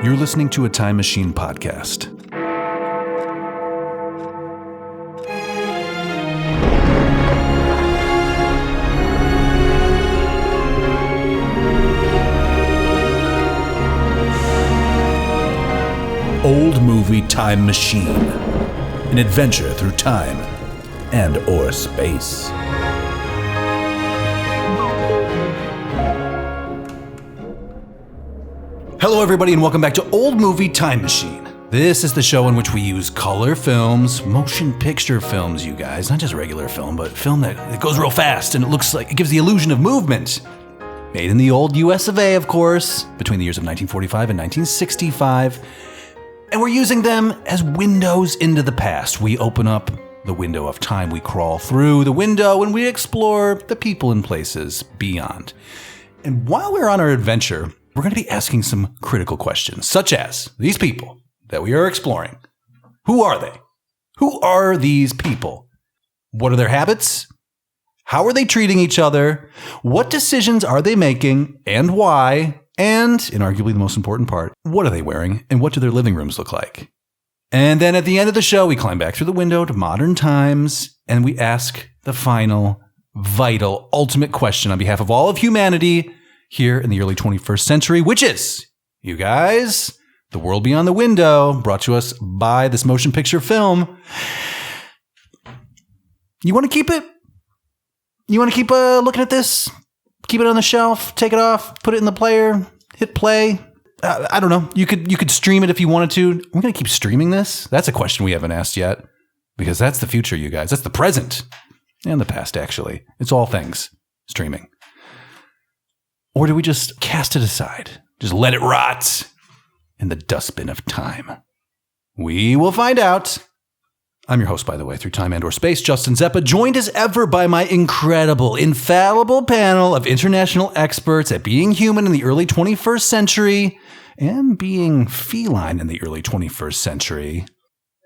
You're listening to a Time Machine podcast. Old Movie Time Machine. An adventure through time and or space. Hello everybody and welcome back to Old Movie Time Machine. This is the show in which we use color films, motion picture films, you guys. Not just regular film, but film that goes real fast and it looks like it gives the illusion of movement. Made in the old US of A, of course, between the years of 1945 and 1965. And we're using them as windows into the past. We open up the window of time. We crawl through the window and we explore the people and places beyond. And while we're on our adventure, we're going to be asking some critical questions, such as these people that we are exploring. Who are they? Who are these people? What are their habits? How are they treating each other? What decisions are they making and why? And, inarguably the most important part, what are they wearing and what do their living rooms look like? And then at the end of the show, we climb back through the window to modern times and we ask the final, vital, ultimate question on behalf of all of humanity here in the early 21st century, which is, you guys, the world beyond the window, brought to us by this motion picture film. You want to keep it? You want to keep looking at this? Keep it on the shelf, take it off, put it in the player, hit play. I don't know. You could stream it if you wanted to. We're going to keep streaming this? That's a question we haven't asked yet, because that's the future, you guys. That's the present and the past, actually. It's all things streaming. Or do we just cast it aside? Just let it rot in the dustbin of time? We will find out. I'm your host, by the way, through time and or space, Justin Zeppa, joined as ever by my incredible, infallible panel of international experts at being human in the early 21st century and being feline in the early 21st century.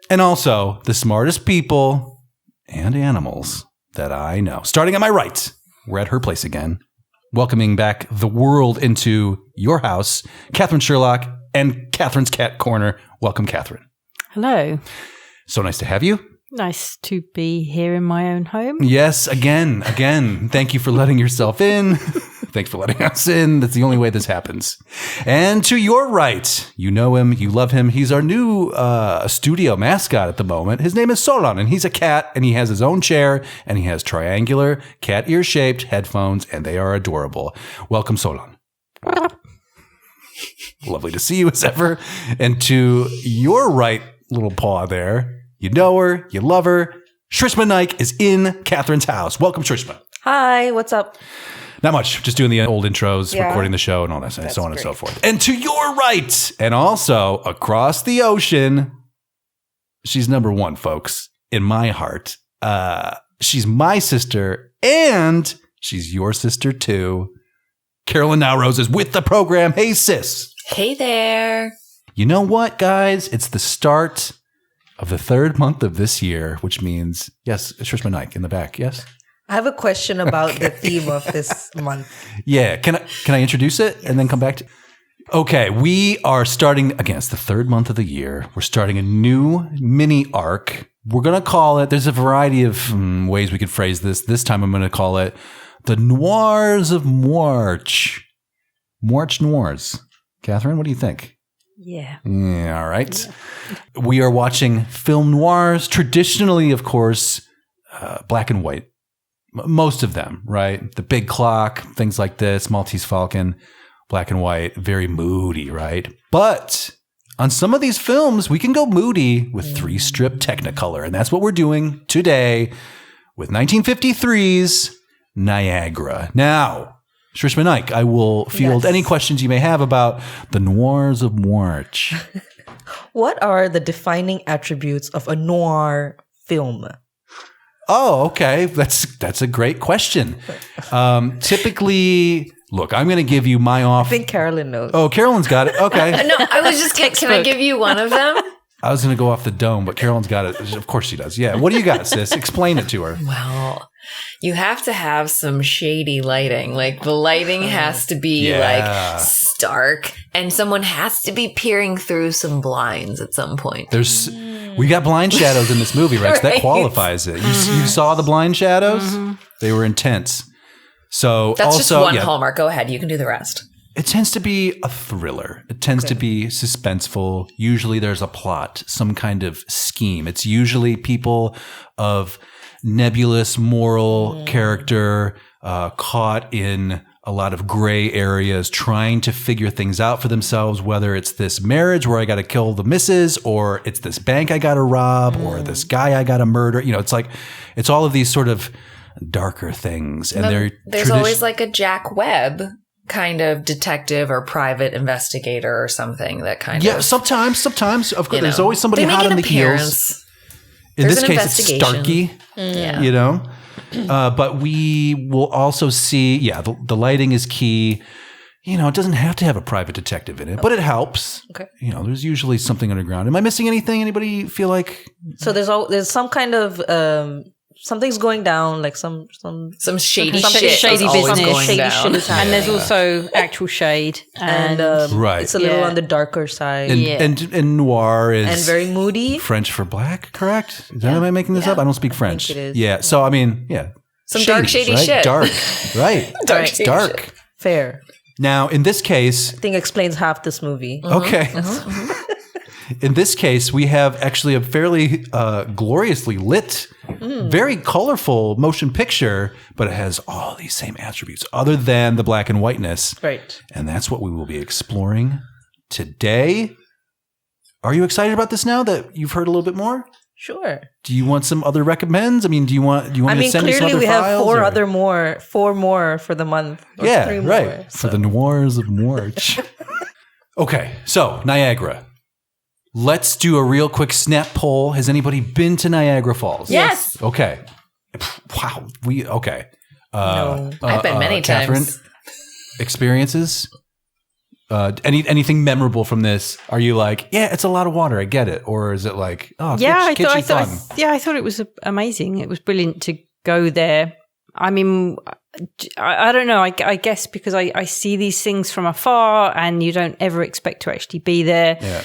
And also the smartest people and animals that I know. Starting at my right, we're at her place again. Welcoming back the world into your house, Katherine Sherlock and Catherine's Cat Corner. Welcome, Katherine. Hello. So nice to have you. Nice to be here in my own home. Yes, again. Thank you for letting yourself in. Thanks for letting us in. That's the only way this happens. And to your right, you know him, you love him. He's our new studio mascot at the moment. His name is Solon, and he's a cat, and he has his own chair, and he has triangular, cat ear-shaped headphones, and they are adorable. Welcome, Solon. Lovely to see you as ever. And to your right little paw there, you know her, you love her. Shrishma Naik is in Catherine's house. Welcome, Shrishma. Hi, what's up? Not much. Just doing the old intros, recording the show, and all that, so on and so forth. And to your right, and also across the ocean, she's number one, folks, in my heart. She's my sister, and she's your sister, too. Carolyn Naoroz is with the program. Hey, sis. Hey there. You know what, guys? It's the start of the third month of this year, which means, yes, Shrishma Naik in the back, yes? I have a question about the theme of this month. Yeah, can I introduce it and then come back to? Okay, we are starting again. It's the third month of the year. We're starting a new mini arc. We're gonna call it. There's a variety of ways we could phrase this. This time, I'm gonna call it the Noirs of Moirch. Moirch Noirs. Katherine, what do you think? Yeah. All right. Yeah. We are watching film noirs, traditionally, of course, black and white. Most of them, right? The Big Clock, things like this, Maltese Falcon, black and white, very moody, right? But on some of these films, we can go moody with 3-strip Technicolor. And that's what we're doing today with 1953's Niagara. Now, Shrishma Naik, I will field any questions you may have about the Noirs of Moirch. What are the defining attributes of a noir film? Oh, okay. That's a great question. Typically, look, I'm going to give you my off. I think Carolyn knows. Oh, Carolyn's got it. Okay. No, I was just, can I give you one of them? I was going to go off the dome, but Carolyn's got it. Of course she does. Yeah. What do you got, sis? Explain it to her. Well, you have to have some shady lighting. Like the lighting has to be like stark, and someone has to be peering through some blinds at some point. We got blind shadows in this movie, right? So that qualifies it. You saw the blind shadows? They were intense. So that's also, just one hallmark. Go ahead. You can do the rest. It tends to be a thriller. It tends to be suspenseful. Usually there's a plot, some kind of scheme. It's usually people of nebulous moral character caught in a lot of gray areas, trying to figure things out for themselves, whether it's this marriage where I got to kill the missus, or it's this bank I got to rob, or this guy I got to murder. You know, it's like, it's all of these sort of darker things. And there's always like a Jack Webb kind of detective or private investigator or something that kind of. Yeah, sometimes, of course, there's always somebody hot on the heels. In this case, it's Starkey, you know? But we will also see, the lighting is key. You know, it doesn't have to have a private detective in it, but it helps. Okay. You know, there's usually something underground. Am I missing anything? Anybody feel like? So there's some kind of something's going down, like some shady shady business, going down. And there's also actual shade, and right, it's a little on the darker side, and noir is and very moody. French for black, correct? Am I making this up? I don't speak French. I think it is. Yeah, so I mean, some dark shady right? shit, dark, right? dark. Fair. Now, in this case, I think explains half this movie. Okay. In this case, we have actually a fairly gloriously lit, very colorful motion picture, but it has all these same attributes other than the black and whiteness. Right. And that's what we will be exploring today. Are you excited about this now that you've heard a little bit more? Sure. Do you want some other recommends? I mean, do you want me to send you some other files? Clearly we have four more for the month. Or 3 more, right. For the Noirs of Moirch. Okay, so Niagara. Let's do a real quick snap poll. Has anybody been to Niagara Falls? Yes. Okay. Wow. Okay. No. I've been many Catherine, times. Experiences? Anything memorable from this? Are you like, yeah, it's a lot of water, I get it, or is it like, oh, I thought it was amazing. It was brilliant to go there. I mean, I don't know. I guess because I see these things from afar, and you don't ever expect to actually be there. Yeah.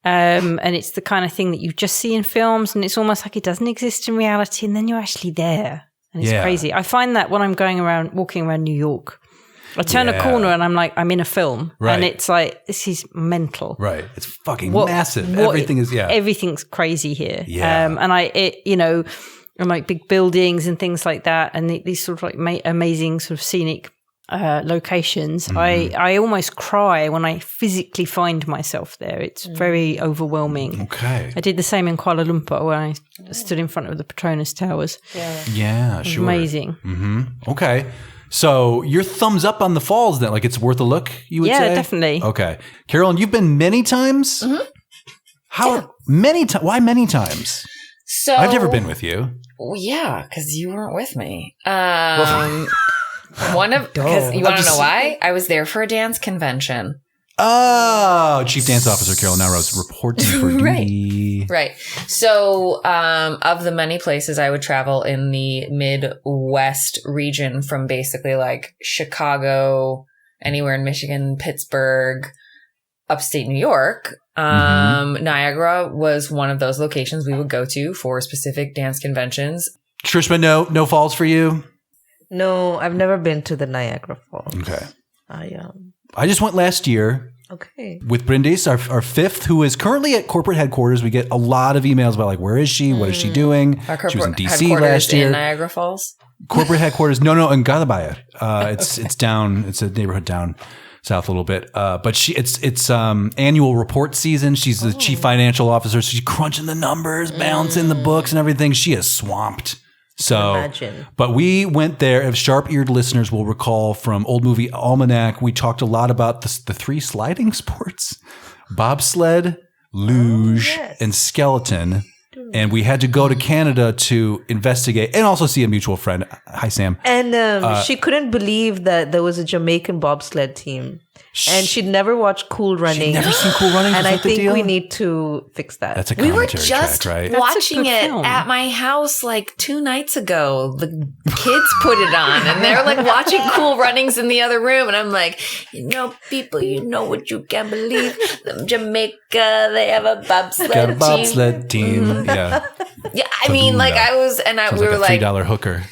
And it's the kind of thing that you just see in films, and it's almost like it doesn't exist in reality, and then you're actually there, and it's crazy. I find that when I'm walking around New York, I turn a corner and I'm like, I'm in a film, and it's like, this is mental. Right, it's fucking massive. Everything is everything's crazy here. Yeah, and like big buildings and things like that, and these sort of like amazing sort of scenic locations. I almost cry when I physically find myself there. It's very overwhelming. Okay. I did the same in Kuala Lumpur when I stood in front of the Petronas Towers. Yeah, sure. Amazing. Okay. So your thumbs up on the falls then, like it's worth a look, you would say? Yeah, definitely. Okay. Carolyn, you've been many times? How many times? Why many times? So I've never been with you. Well, yeah, because you weren't with me. Because you want to know why? I was there for a dance convention. Oh, Chief Dance Officer Carolyn Naoroz reporting for duty. Right. So, of the many places I would travel in the Midwest region, from basically like Chicago, anywhere in Michigan, Pittsburgh, upstate New York, Niagara was one of those locations we would go to for specific dance conventions. Shrishma, no falls for you? No, I've never been to the Niagara Falls. Okay. I just went last year. Okay. With Brindis, our fifth, who is currently at corporate headquarters. We get a lot of emails about like, where is she? What is she doing? She was in DC last year. In Niagara Falls? Corporate headquarters. No, in Galabaya. It's down. It's a neighborhood down south a little bit. But it's annual report season. She's the chief financial officer. So she's crunching the numbers, balancing the books and everything. She is swamped. So, imagine. But we went there. If sharp-eared listeners will recall from Old Movie Almanac, we talked a lot about the 3 sliding sports: bobsled, luge, and skeleton. And we had to go to Canada to investigate and also see a mutual friend. Hi, Sam. And she couldn't believe that there was a Jamaican bobsled team. And she'd never watched Cool Running. She'd never seen Cool Running. And I think we need to fix that. That's a We were commentary just track, right? watching it film. at my house like 2 nights ago. The kids put it on and they're like watching Cool Runnings in the other room. And I'm like, people, what you can't believe. Jamaica, they have a bobsled Got a team. bobsled team. Yeah. Yeah, I mean, like I was, and Sounds we were like a like, $3 hooker.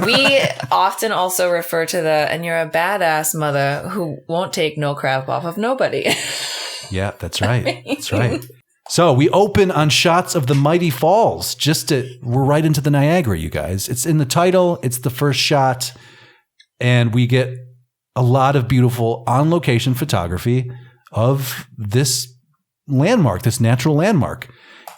we often also refer to and you're a badass mother who won't take no crap off of nobody. Yeah, that's right. That's right. So we open on shots of the mighty falls. We're right into the Niagara, you guys. It's in the title. It's the first shot. And we get a lot of beautiful on-location photography of this landmark, this natural landmark.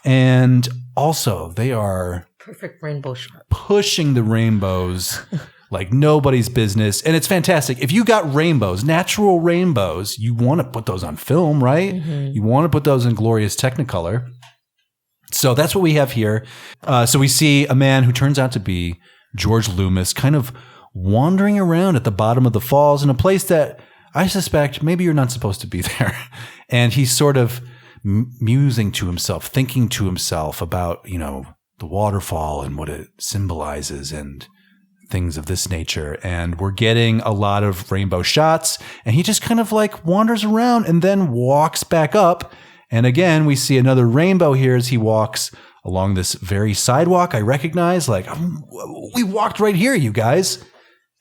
And also, they are Perfect rainbow shot. pushing the rainbows like nobody's business. And it's fantastic. If you got rainbows, natural rainbows, you want to put those on film, right? Mm-hmm. You want to put those in glorious Technicolor. So that's what we have here. So we see a man who turns out to be George Loomis kind of wandering around at the bottom of the falls in a place that I suspect maybe you're not supposed to be there. And he's sort of musing to himself, thinking to himself about, the waterfall and what it symbolizes and things of this nature. And we're getting a lot of rainbow shots, and he just kind of like wanders around and then walks back up. And again, we see another rainbow here as he walks along this very sidewalk I recognize. Like, we walked right here, you guys.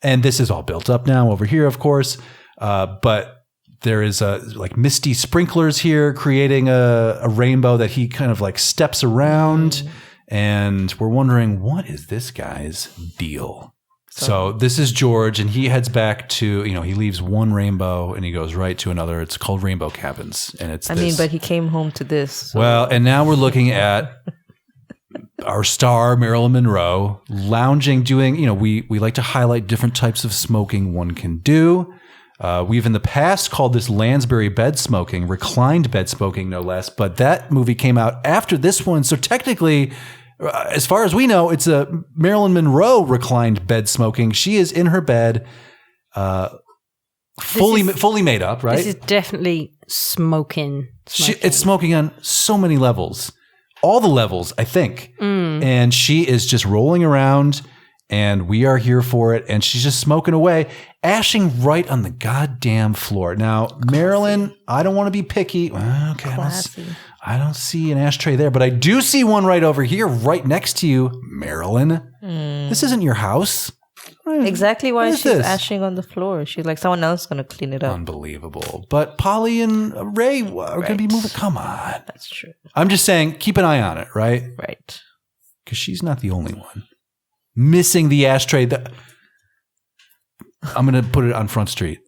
And this is all built up now over here, of course. But there is like misty sprinklers here creating a rainbow that he kind of like steps around. And we're wondering, what is this guy's deal? So this is George, and he heads back to, he leaves one rainbow and he goes right to another. It's called Rainbow Cabins. And it's but he came home to this. So. Well, and now we're looking at our star, Marilyn Monroe, lounging, doing, we like to highlight different types of smoking one can do. We've in the past called this Lansbury bed smoking, reclined bed smoking, no less. But that movie came out after this one. So technically, as far as we know, it's a Marilyn Monroe reclined bed smoking. She is in her bed, fully made up, right? This is definitely smoking. It's smoking on so many levels. All the levels, I think. And she is just rolling around. And we are here for it. And she's just smoking away, ashing right on the goddamn floor. Now, Marilyn, I don't want to be picky. Okay, I don't see an ashtray there, but I do see one right over here, right next to you, Marilyn. This isn't your house. Exactly why she's ashing on the floor. She's like, someone else is going to clean it up. Unbelievable. But Polly and Ray are going to be moving. Come on. That's true. I'm just saying, keep an eye on it, right? Right. Because she's not the only one. Missing the ashtray. I'm going to put it on Front Street.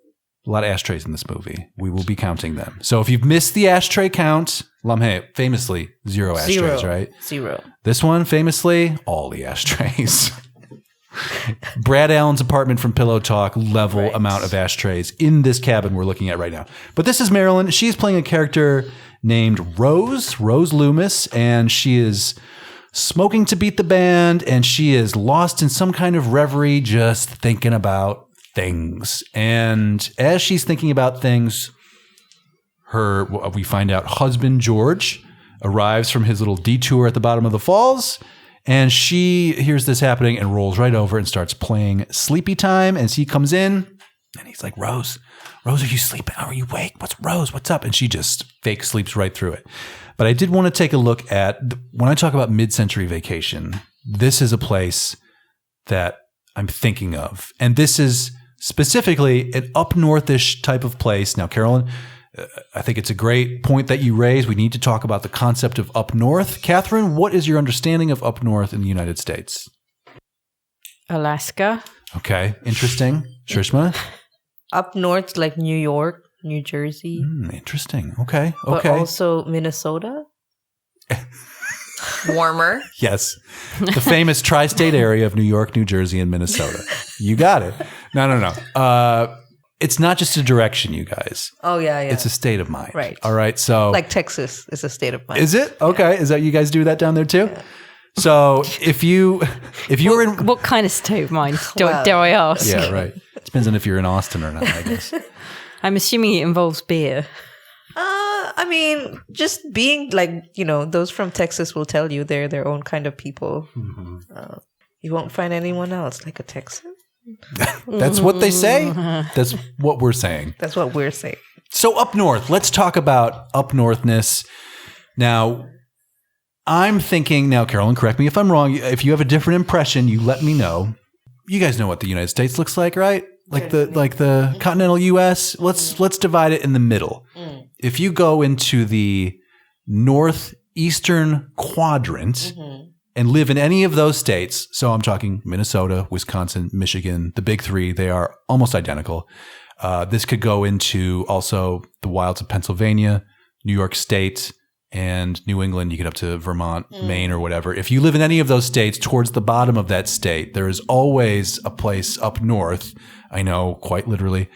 A lot of ashtrays in this movie. We will be counting them. So if you've missed the ashtray count, Lamhe, famously, 0 ashtrays, right? 0. This one, famously, all the ashtrays. Brad Allen's apartment from Pillow Talk, level amount of ashtrays in this cabin we're looking at right now. But this is Marilyn. She's playing a character named Rose Loomis, and she is smoking to beat the band, and she is lost in some kind of reverie, just thinking about things. And as she's thinking about things, we find out husband George arrives from his little detour at the bottom of the falls, and she hears this happening and rolls right over and starts playing Sleepy Time. As he comes in, and he's like, Rose, are you sleeping? Are you awake? What's up? And she just fake sleeps right through it. But I did want to take a look at, when I talk about mid-century vacation, this is a place that I'm thinking of. And this is specifically an up-northish type of place. Now, Carolyn, I think it's a great point that you raise. We need to talk about the concept of up north. Catherine, what is your understanding of up north in the United States? Alaska. Okay, interesting. Shrishma? Up north, like New York, New Jersey. Interesting. Okay. But also Minnesota. Warmer. Yes. The famous tri-state area of New York, New Jersey, and Minnesota. You got it. No. It's not just a direction, you guys. Oh, yeah. It's a state of mind. Right. All right. So, like Texas is a state of mind. Is it? Okay. Is that you guys do that down there too? So if you were in... What kind of stove mine? Wow. Dare I ask? Yeah, right. Depends on if you're in Austin or not, I guess. I'm assuming it involves beer. I mean, just being those from Texas will tell you they're their own kind of people. Mm-hmm. You won't find anyone else like a Texan. That's what they say. That's what we're saying. That's what we're saying. So up north, let's talk about up northness. Now, I'm thinking, Carolyn, correct me if I'm wrong. If you have a different impression, you let me know. You guys know what the United States looks like, right? Like the continental US. Let's divide it in the middle. If you go into the northeastern quadrant and live in any of those states, so I'm talking Minnesota, Wisconsin, Michigan, the big three, they are almost identical. This could go into also the wilds of Pennsylvania, New York State, and New England. You get up to Vermont, Maine, or whatever. If you live in any of those states, towards the bottom of that state, there is always a place up north. I know, quite literally,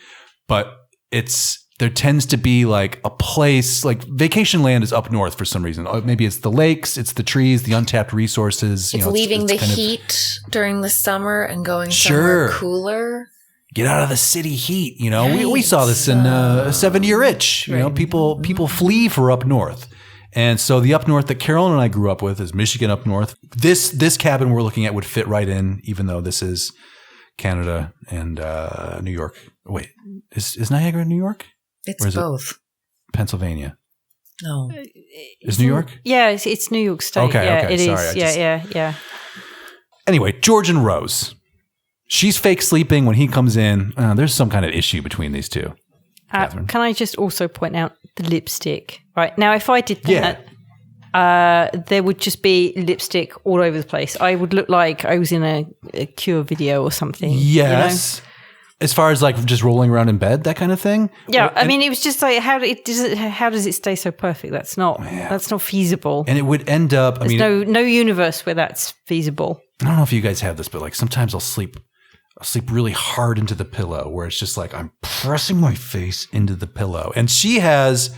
but there tends to be like a place, like vacation land is up north for some reason. Maybe it's the lakes, it's the trees, the untapped resources. It's leaving the heat during the summer and going somewhere cooler. Get out of the city heat. We saw this in 70 Rich. People flee for up north. And so the up north that Carolyn and I grew up with is Michigan up north. This cabin we're looking at would fit right in, even though this is Canada and New York. Wait, is Niagara New York? It's both. Pennsylvania. No. Is New York? Yeah, it's New York State. Okay, yeah, okay. It Sorry, is. Yeah. Anyway, George and Rose. She's fake sleeping when he comes in. There's some kind of issue between these two. Can I just also point out the lipstick? Right. Now, if I did that, there would just be lipstick all over the place. I would look like I was in a Cure video or something. Yes. As far as like just rolling around in bed, that kind of thing? Yeah. I mean, it was just like, how does it stay so perfect? That's not feasible. And it would end up, There's no universe where that's feasible. I don't know if you guys have this, but like sometimes I'll sleep really hard into the pillow where it's just like I'm pressing my face into the pillow. And she has,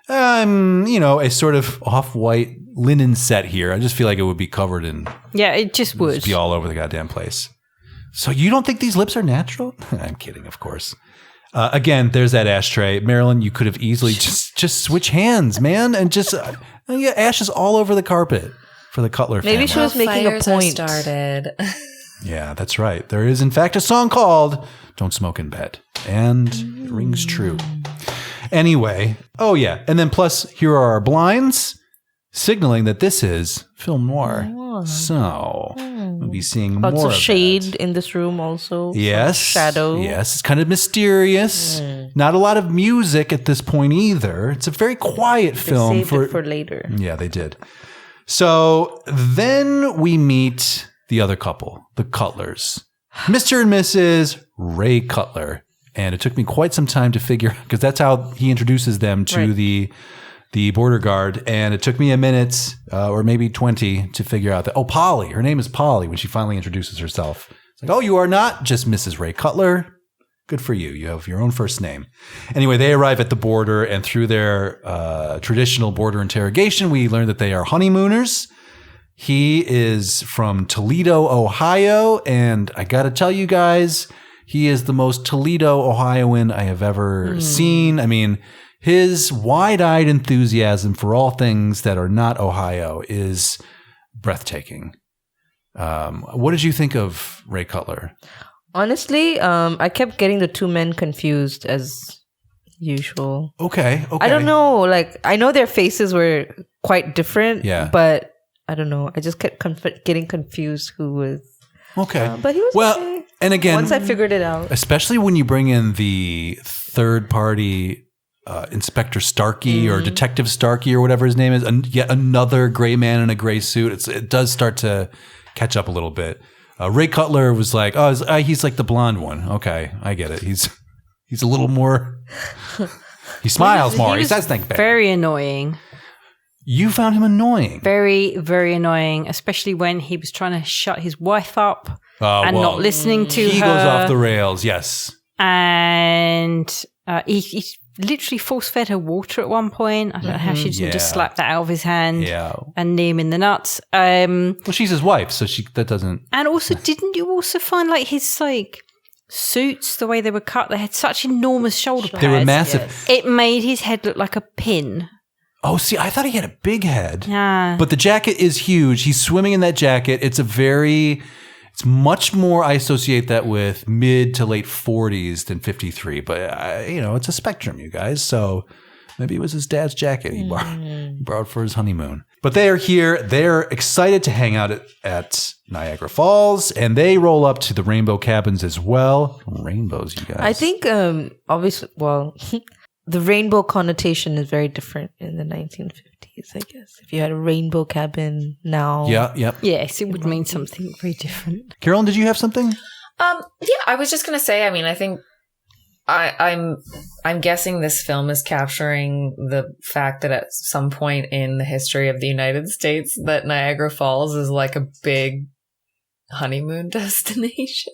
a sort of off-white linen set here. I just feel like it would be covered in. Yeah, it just would. Just be all over the goddamn place. So you don't think these lips are natural? I'm kidding, of course. Again, there's that ashtray. Marilyn, you could have easily just switch hands, man. And just, ashes all over the carpet for the Cutler family. Maybe she was making a point. Started. Yeah, that's right. There is, in fact, a song called Don't Smoke in Bed. And it rings true. Anyway. Oh, yeah. And then plus, here are our blinds signaling that this is film noir. So we'll be seeing more of Lots of shade that. in this room also. Yes. Shadow. Yes. It's kind of mysterious. Not a lot of music at this point either. It's a very quiet film. They saved it for later. Yeah, they did. So then we meet the other couple, the Cutlers, Mr. and Mrs. Ray Cutler. And it took me quite some time to figure, because that's how he introduces them to the border guard. And it took me a minute or maybe 20 to figure out that, Polly, her name is Polly when she finally introduces herself. It's like, you are not just Mrs. Ray Cutler. Good for you. You have your own first name. Anyway, they arrive at the border, and through their traditional border interrogation, we learn that they are honeymooners. He is from Toledo, Ohio, and I got to tell you guys, he is the most Toledo, Ohioan I have ever seen. I mean, his wide-eyed enthusiasm for all things that are not Ohio is breathtaking. What did you think of Ray Cutler? Honestly, I kept getting the two men confused as usual. Okay. I don't know. Like, I know their faces were quite different. Yeah. But I don't know. I just kept getting confused who was. Okay. But he was okay. And again, once I figured it out. Especially when you bring in the third party Inspector Starkey or Detective Starkey or whatever his name is, and yet another gray man in a gray suit. It does start to catch up a little bit. Ray Cutler was like, he's like the blonde one. Okay, I get it. He's a little more. He smiles more. He says things better. Very annoying. You found him annoying. Very, very annoying, especially when he was trying to shut his wife up and not listening to her. He goes off the rails, yes. And he's literally force-fed her water at one point. I don't know how she didn't just slap that out of his hand and knee him in the nuts. Well, she's his wife, so that doesn't... And also, didn't you also find like his like suits, the way they were cut, they had such enormous shoulder pads. They were massive. Yes. It made his head look like a pin. Oh, see, I thought he had a big head. Yeah. But the jacket is huge. He's swimming in that jacket. It's much more, I associate that with mid to late 40s than 53. But, it's a spectrum, you guys. So maybe it was his dad's jacket he borrowed for his honeymoon. But they are here. They're excited to hang out at Niagara Falls. And they roll up to the Rainbow Cabins as well. Rainbows, you guys. I think, obviously, well... The rainbow connotation is very different in the 1950s, I guess. If you had a rainbow cabin now. Yeah, yep. Yes, it would mean something very different. Carolyn, did you have something? Yeah, I was just going to say, I mean, I think I'm guessing this film is capturing the fact that at some point in the history of the United States that Niagara Falls is like a big honeymoon destination.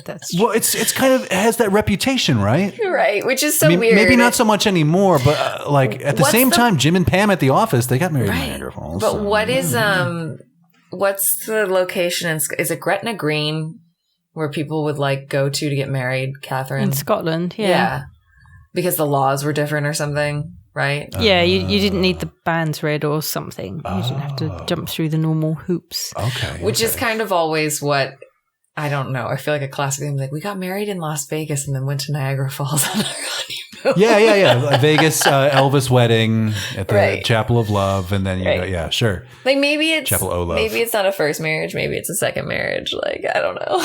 That's true. Well, it's kind of, it has that reputation, right? Right, which is so weird. Maybe not so much anymore, but at the same time, Jim and Pam at the office, they got married in Niagara Falls. But what is what's the location? Is it Gretna Green where people would like go to get married, Catherine? In Scotland, yeah. Because the laws were different or something, right? Yeah, you didn't need the bands read or something. You didn't have to jump through the normal hoops. Okay. Which is kind of always what, I don't know. I feel like a classic thing, like we got married in Las Vegas and then went to Niagara Falls on our honeymoon. Yeah. Vegas Elvis wedding at the Chapel of Love, and then you go, yeah, sure. Like maybe it's Chapel O' Love. Maybe it's not a first marriage, maybe it's a second marriage. Like I don't know.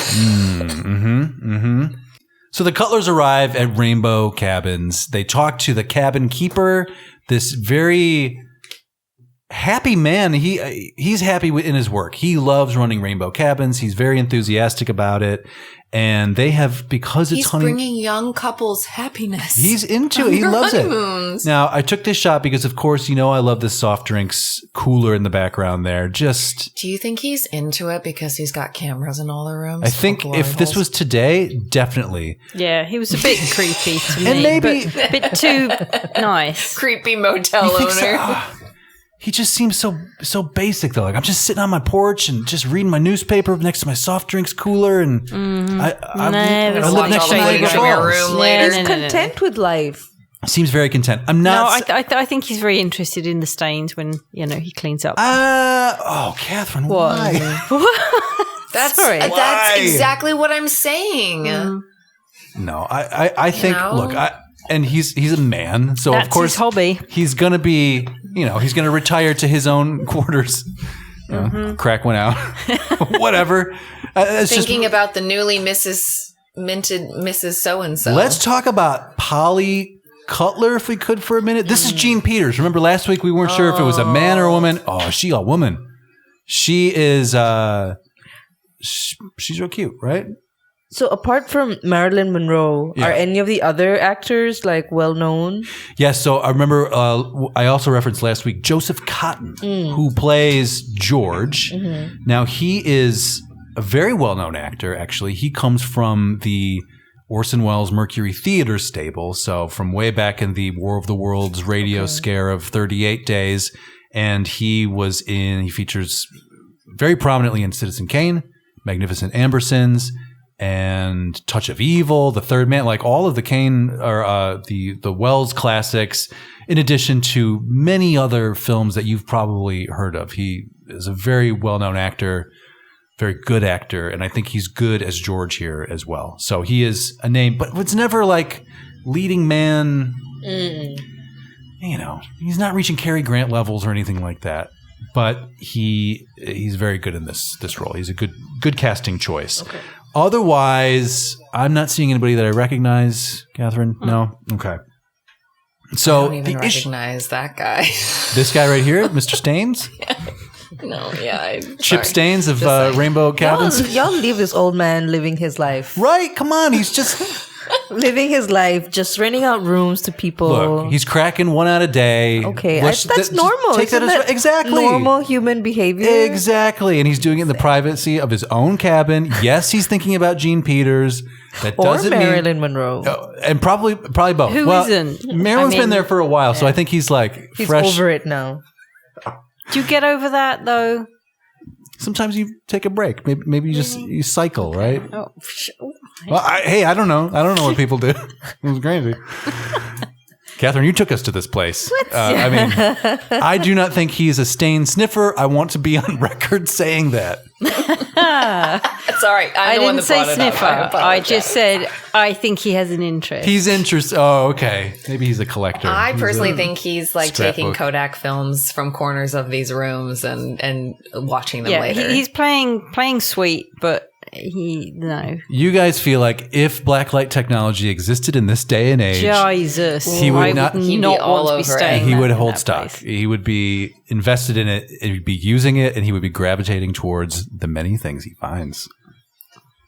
So the Cutlers arrive at Rainbow Cabins. They talk to the cabin keeper, this very happy man. He's happy in his work. He loves running Rainbow Cabins. He's very enthusiastic about it. And they have, because it's bringing young couples happiness. He's into it. He loves it. Now, I took this shot because, of course, I love the soft drinks cooler in the background there. Do you think he's into it because he's got cameras in all the rooms? I think if this was today, definitely. Yeah, he was a bit creepy to me. And maybe a bit too nice. Creepy motel owner. He just seems so basic though. Like I'm just sitting on my porch and just reading my newspaper next to my soft drinks cooler, and I live next to Niagara Falls. He's content with life. Seems very content. I'm not. No, I think he's very interested in the stains when he cleans up. Catherine, why? That's exactly what I'm saying. No, I think. Look, and he's a man, so that's of course his hobby. He's gonna be, he's gonna retire to his own quarters. Crack one out, whatever. Thinking about the newly minted Mrs. So and So. Let's talk about Polly Cutler, if we could, for a minute. This is Jean Peters. Remember last week we weren't sure if it was a man or a woman. Oh, is she a woman? She is. She's real cute, right? So apart from Marilyn Monroe, are any of the other actors well known? Yes. So I remember I also referenced last week Joseph Cotten, who plays George. Now he is a very well-known actor. Actually, he comes from the Orson Welles Mercury Theater stable. So from way back in the War of the Worlds radio scare of 38 days, and he features very prominently in Citizen Kane, Magnificent Ambersons, and Touch of Evil, The Third Man, like all of the Kane or the Wells classics, in addition to many other films that you've probably heard of. He is a very well-known actor, very good actor, and I think he's good as George here as well. So he is a name, but it's never like leading man. He's not reaching Cary Grant levels or anything like that. But he's very good in this role. He's a good casting choice. Okay. Otherwise, I'm not seeing anybody that I recognize. Catherine, no, okay. So I don't even recognize that guy. This guy right here, Mr. Staines. Chip Staines of Rainbow Cabins. Y'all leave this old man living his life. Right? Come on, he's just. living his life, just renting out rooms to people. Look, he's cracking one out a day. Okay, that's normal. Take that as exactly normal human behavior. Exactly, and he's doing it in the privacy of his own cabin. Yes, he's thinking about Jean Peters. That or doesn't Marilyn mean, Monroe. and probably both. Who isn't? Marilyn's been there for a while, so I think he's like He's fresh. over it now. Do you get over that though? Sometimes you take a break. Maybe you cycle, right? Oh, Well, I don't know. I don't know what people do. It was crazy. Catherine, you took us to this place. I mean, I do not think he's a stain sniffer. I want to be on record saying that. It's all right. I didn't say sniffer. I apologize. just said I think he has an interest. He's interested. Oh, okay. Maybe he's a collector. I personally think he's like taking scrapbook. Kodak films from corners of these rooms and watching them yeah, later. he's playing sweet, but no. You guys feel like if blacklight technology existed in this day and age, Jesus, He would I not- would He'd be not all want to be over it. staying. he that- would in hold that stock. place. He would be invested in it. And he'd be using it, and he would be gravitating towards the many things he finds.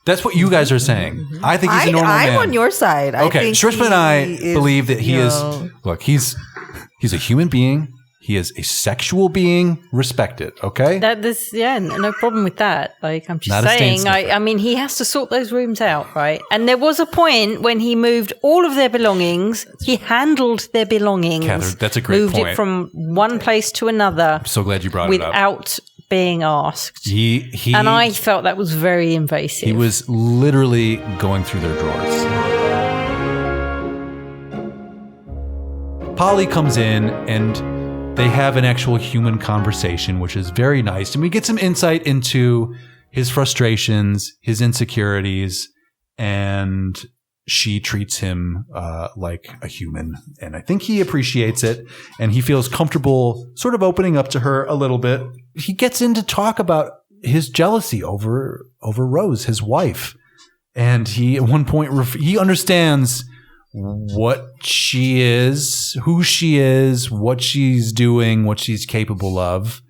That's what you guys are saying. I think he's a normal man. I'm on your side. Okay, I think Shrishma and I he believe that he you is. know, Look, he's a human being. He is a sexual being. Respect it. Okay. No problem with that. Like I'm just Not a stain saying, sniffer. I mean, he has to sort those rooms out, right? And there was a point when he moved all of their belongings. He handled their belongings. Catherine, that's a great moved point. it from one place to another I'm so glad you brought it up. without being asked. He And I felt that was very invasive. He was literally going through their drawers. Polly comes in and they have an actual human conversation, which is very nice. And we get some insight into his frustrations, his insecurities, and she treats him like a human. And I think he appreciates it, and he feels comfortable sort of opening up to her a little bit. He gets in to talk about his jealousy over Rose, his wife. And he, at one point, he understands what she is, who she is, what she's doing, what she's capable of.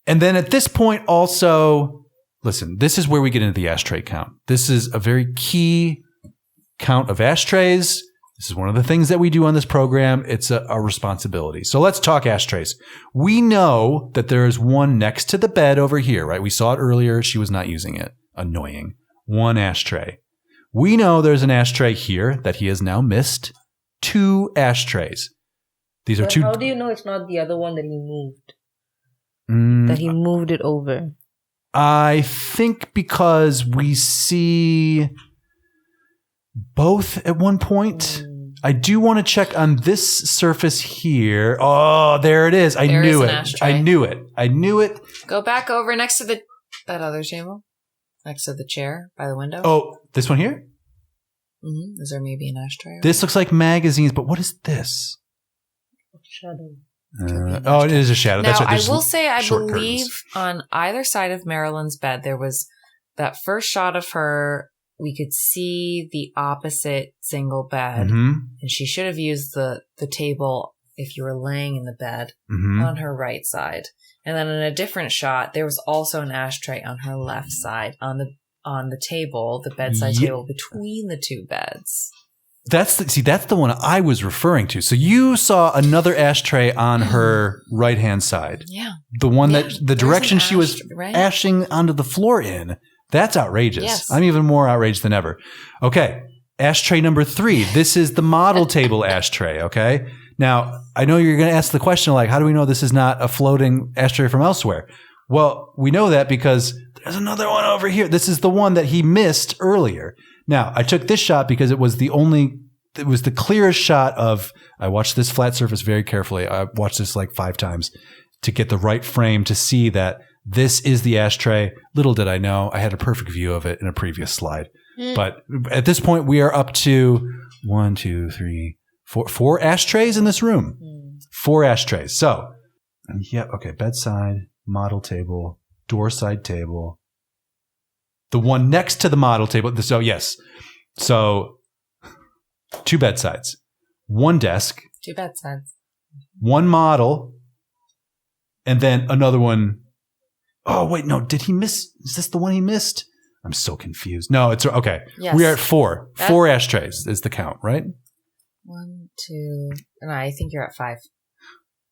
And then at this point also, listen, this is where we get into the ashtray count. This is a very key count of ashtrays. This is one of the things that we do on this program. It's a responsibility. So let's talk ashtrays. We know that there is one next to the bed over here, right? We saw it earlier. She was not using it. Annoying. One ashtray. We know there's an ashtray here that he has now missed. 2 ashtrays. These are But 2. how do you know it's not the other one that he moved? Mm, That he moved it over. I think because we see both at one point. I do want to check on this surface here. Oh, there it is. I There knew is it. an ashtray. I knew it. Go back over next to that other table, next to the chair by the window. Oh, this one here? Is there maybe an ashtray? This looks like magazines, but what is this? Shadow. Oh, it is a shadow. Now, That's right. I There's will say, I short believe curtains. on either side of Marilyn's bed, there was that first shot of her. We could see the opposite single bed, Mhm. and she should have used the table if you were laying in the bed Mhm. on her right side. And then in a different shot, there was also an ashtray on her left side on the table, the bedside Ye- table between the 2 beds. That's the one I was referring to. So you saw another ashtray on her right-hand side. Yeah. The one Yeah, that the there's direction an she was ashtray, right? ashing onto the floor in. That's outrageous. Yes. I'm even more outraged than ever. Okay. Ashtray number 3. This is the model table ashtray. Okay. Now, I know you're going to ask the question, like, how do we know this is not a floating ashtray from elsewhere? Well, we know that because there's another one over here. This is the one that he missed earlier. Now, I took this shot because it was the clearest shot of, I watched this flat surface very carefully. I watched this like 5 times to get the right frame to see that this is the ashtray. Little did I know, I had a perfect view of it in a previous slide. But at this point, we are up to 1, 2, 3, 4 ashtrays in this room. 4 ashtrays. So, yeah, okay, bedside, model table, door side table. The one next to the model table. So, yes. So, 2 bedsides, 1 desk, 2 bedsides. 1 model, and then another one. Oh, wait, no. Did he miss? Is this the one he missed? I'm so confused. No, it's okay. Yes. We are at 4. 4 ashtrays is the count, right? 1, 2, and I think you're at 5.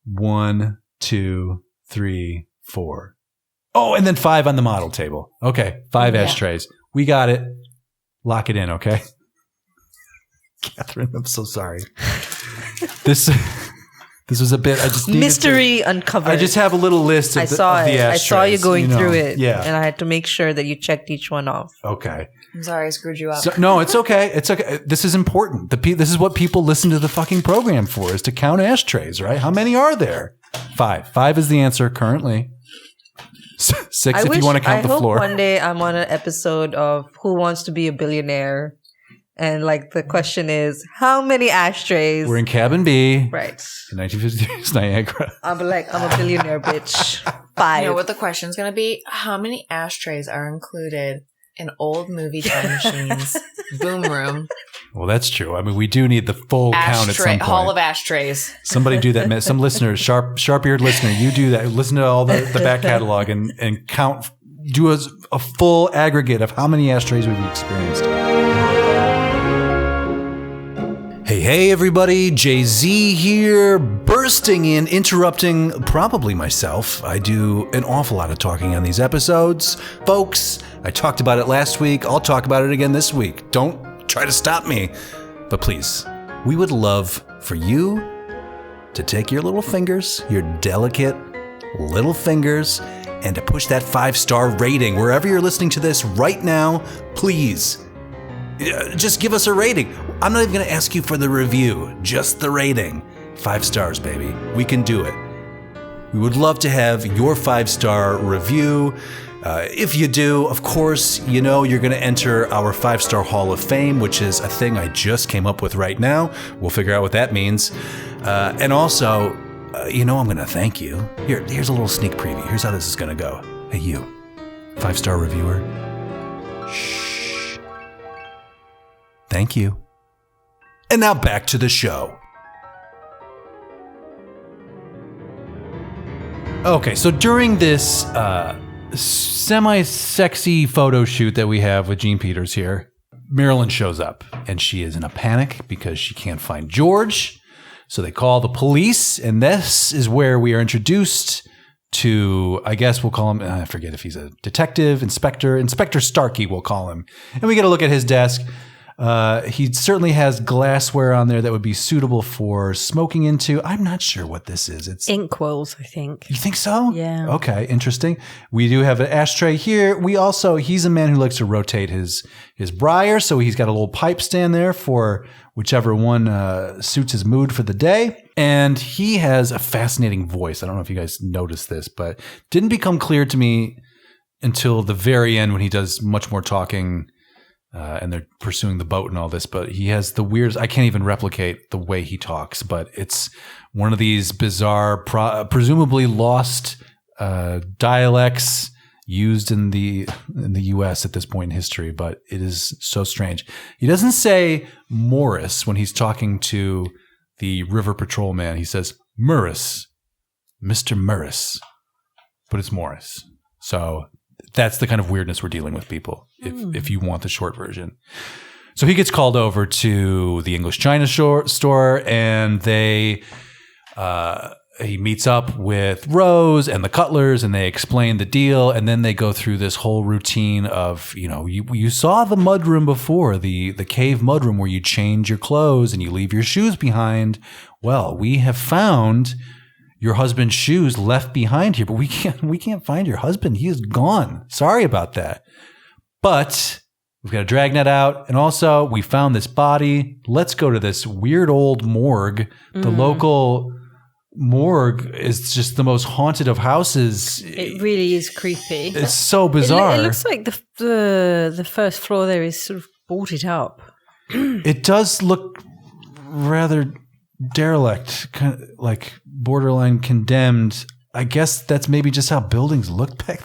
1, 2, 3, 4. Oh, and then 5 on the model table. Okay, 5 ashtrays. We got it. Lock it in, okay? Catherine, I'm so sorry. This was a bit. I just mystery uncovered. I just have a little list of I saw the ashtrays. I saw you going through it. Yeah. And I had to make sure that you checked each one off. Okay. I'm sorry I screwed you up. So, no, it's okay. It's okay. This is important. This is what people listen to the fucking program for, is to count ashtrays, right? How many are there? 5. 5 is the answer currently. 6 if you want to count the floor. I hope one day I'm on an episode of Who Wants to Be a Billionaire, and like the question is, how many ashtrays? We're in cabin B. Right. In 1953's Niagara. I'm like, I'm a billionaire, bitch. 5. You know what the question's going to be? How many ashtrays are included in old movie time machines? Boom room. Well, that's true. I mean, we do need the full count at some point. Hall of ashtrays. Somebody do that. Some listeners, sharp-eared listener, you do that. Listen to all the back catalog and count. Do a full aggregate of how many ashtrays we've experienced. Hey, everybody. Jay-Z here, bursting in, interrupting probably myself. I do an awful lot of talking on these episodes. Folks, I talked about it last week. I'll talk about it again this week. Don't try to stop me. But please, we would love for you to take your little fingers, your delicate little fingers, and to push that 5-star rating wherever you're listening to this right now. Please, just give us a rating. I'm not even going to ask you for the review, just the rating. 5 stars, baby. We can do it. We would love to have your 5-star review. If you do, of course, you know you're going to enter our 5-star Hall of Fame, which is a thing I just came up with right now. We'll figure out what that means. And also, I'm going to thank you. Here's a little sneak preview. Here's how this is going to go. Hey, you, 5-star reviewer. Shh. Thank you. And now back to the show. Okay, so during this semi-sexy photo shoot that we have with Gene Peters here, Marilyn shows up, and she is in a panic because she can't find George. So they call the police, and this is where we are introduced to, I guess we'll call him, I forget if he's a detective, Inspector Starkey we'll call him. And we get a look at his desk. He certainly has glassware on there that would be suitable for smoking into. I'm not sure what this is. It's inkwells, I think. You think so? Yeah. Okay, interesting. We do have an ashtray here. He's a man who likes to rotate his briar, so he's got a little pipe stand there for whichever one suits his mood for the day. And he has a fascinating voice. I don't know if you guys noticed this, but didn't become clear to me until the very end when he does much more talking. And they're pursuing the boat and all this, but he has the weirdest, I can't even replicate the way he talks, but it's one of these bizarre, presumably lost dialects used in the U.S. at this point in history, but it is so strange. He doesn't say Morris when he's talking to the river patrolman. He says, Murris, Mr. Murris, but it's Morris. So that's the kind of weirdness we're dealing with, people, if you want the short version. So he gets called over to the English China store, and he meets up with Rose and the Cutlers, and they explain the deal, and then they go through this whole routine of, you saw the mudroom before, the cave mudroom where you change your clothes and you leave your shoes behind. Well, we have found your husband's shoes left behind here, but we can't find your husband. He is gone. Sorry about that. But we've got a dragnet out, and also we found this body. Let's go to this weird old morgue. The local morgue is just the most haunted of houses. It really is creepy. It's so bizarre. It looks like the first floor there is sort of boarded up. It does look rather derelict, kind of like borderline condemned. I guess that's maybe just how buildings look back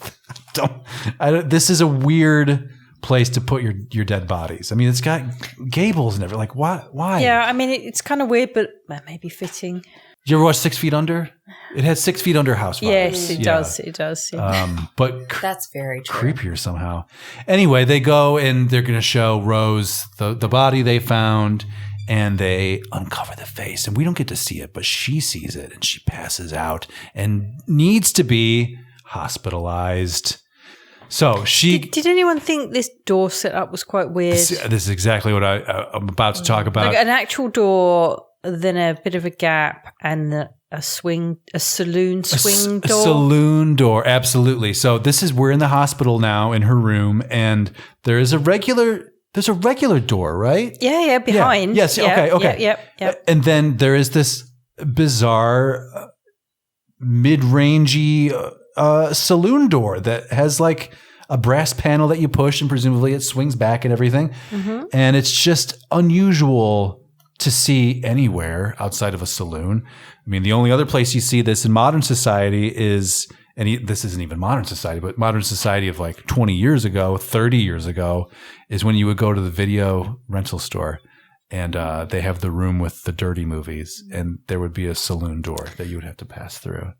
then. This is a weird place to put your dead bodies. I mean, it's got gables and everything. Like, why? Yeah, I mean, it's kind of weird, but maybe fitting. You ever watch 6 Feet Under? It has 6 Feet Under house vibes. Yes, it does. It does. Yeah. But That's very true. creepier somehow. Anyway, they go and they're going to show Rose the body they found, and they uncover the face. And we don't get to see it, but she sees it, and she passes out and needs to be hospitalized. So she... Did anyone think this door setup was quite weird? This is exactly what I'm about to talk about. Like an actual door, then a bit of a gap, and a saloon swing door. A saloon door, absolutely. So we're in the hospital now in her room, and there's a regular door, right? Yeah, behind. Yeah. Yes, yeah, okay. Yep. And then there is this bizarre mid-rangey saloon door that has like a brass panel that you push, and presumably it swings back and everything. Mm-hmm. And it's just unusual to see anywhere outside of a saloon. I mean, the only other place you see this in modern society is, and this isn't even modern society, but modern society of like 20 years ago, 30 years ago, is when you would go to the video rental store, and they have the room with the dirty movies, and there would be a saloon door that you would have to pass through.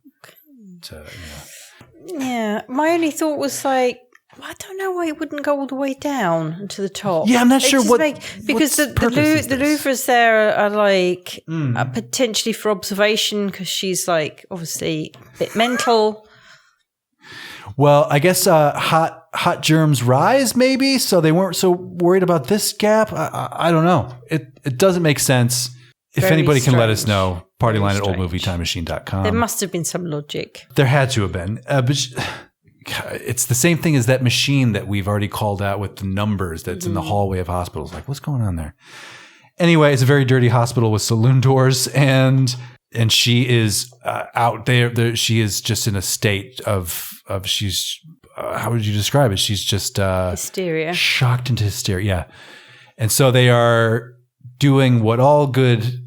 Yeah, my only thought was like, I don't know why it wouldn't go all the way down to the top. Yeah, I'm not sure because the louvres there are like potentially for observation, because she's like obviously a bit mental. Well, I guess hot germs rise, maybe, so they weren't so worried about this gap. I don't know. It doesn't make sense. If Very anybody can let us strange. know, partyline at Very oldmovietimemachine.com. There must have been some logic. There had to have been. But it's the same thing as that machine that we've already called out with the numbers that's in the hallway of hospitals. Like, what's going on there? Anyway, it's a very dirty hospital with saloon doors, and she is out there. She is just in a state of she's how would you describe it? She's just Hysteria. Shocked into hysteria. Yeah. And so they are doing what all good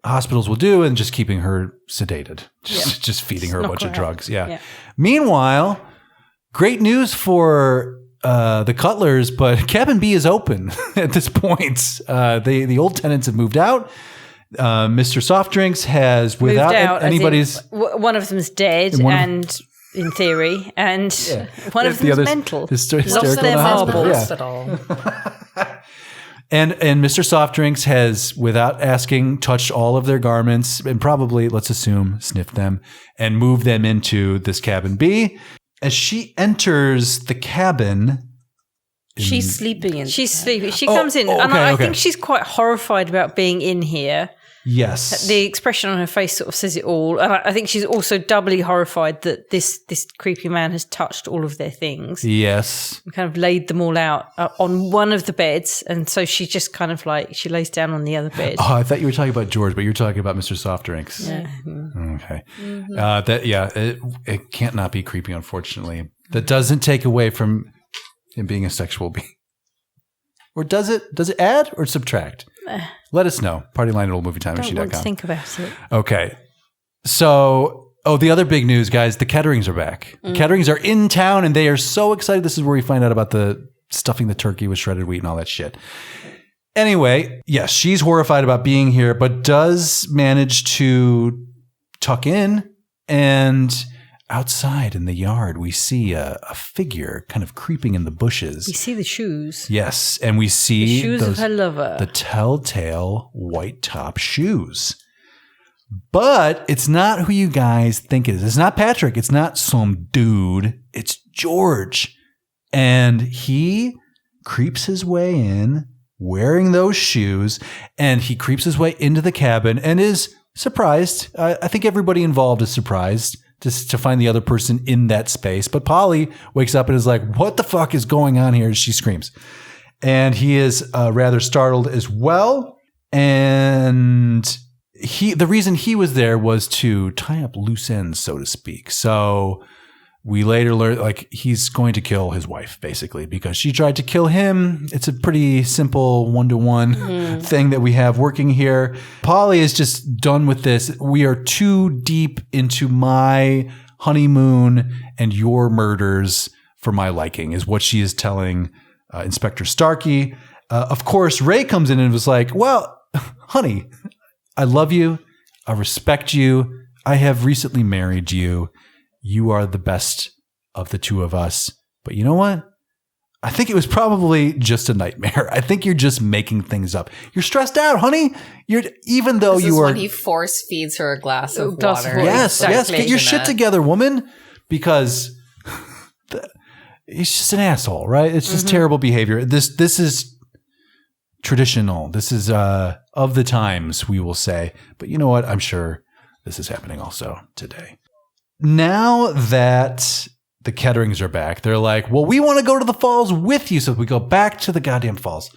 hospitals will do, and just keeping her sedated, just feeding her a bunch of drugs. Yeah. Meanwhile, great news for the Cutlers, but Cabin B is open at this point. The old tenants have moved out. Mr. Soft Drinks has, without anybody's... One of them's dead, and in theory, and one of them's mental. Lost them in the hospital. And Mr. Soft Drinks has, without asking, touched all of their garments and probably, let's assume, sniffed them and moved them into this cabin B. As she enters the cabin... She's sleeping. She comes in, and I think she's quite horrified about being in here. Yes. The expression on her face sort of says it all. And I think she's also doubly horrified that this creepy man has touched all of their things. Yes. And kind of laid them all out on one of the beds. And so she just kind of like, she lays down on the other bed. Oh, I thought you were talking about George, but you're talking about Mr. Soft Drinks. Yeah. Okay. Mm-hmm. It can't not be creepy, unfortunately. That doesn't take away from him being a sexual being. Or does it? Does it add or subtract? Let us know. Partyline at oldmovietimemachine.com. Don't want to think about it. Okay. So, the other big news, guys, the Ketterings are back. The Ketterings are in town, and they are so excited. This is where we find out about the stuffing the turkey with shredded wheat and all that shit. Anyway, yes, she's horrified about being here, but does manage to tuck in, and outside in the yard, we see a figure kind of creeping in the bushes. We see the shoes. Yes, and we see the shoes of her lover. The telltale white top shoes. But it's not who you guys think it is. It's not Patrick. It's not some dude. It's George. And he creeps his way in wearing those shoes, and he creeps his way into the cabin and is surprised. I think everybody involved is surprised to find the other person in that space. But Polly wakes up and is like, what the fuck is going on here? She screams. And he is rather startled as well. And the reason he was there was to tie up loose ends, so to speak. So we later learn, like, he's going to kill his wife, basically, because she tried to kill him. It's a pretty simple one-to-one thing that we have working here. Polly is just done with this. We are too deep into my honeymoon and your murders for my liking, is what she is telling Inspector Starkey. Of course, Ray comes in and was like, well, honey, I love you. I respect you. I have recently married you. You are the best of the two of us. But you know what? I think it was probably just a nightmare. I think you're just making things up. You're stressed out, honey. Even though this you is are. when he force feeds her a glass of water. Yes, get your shit together, woman. Because he's just an asshole, right? It's just terrible behavior. This is traditional. This is of the times, we will say. But you know what? I'm sure this is happening also today. Now that the Ketterings are back, they're like, well, we want to go to the falls with you. So we go back to the goddamn falls.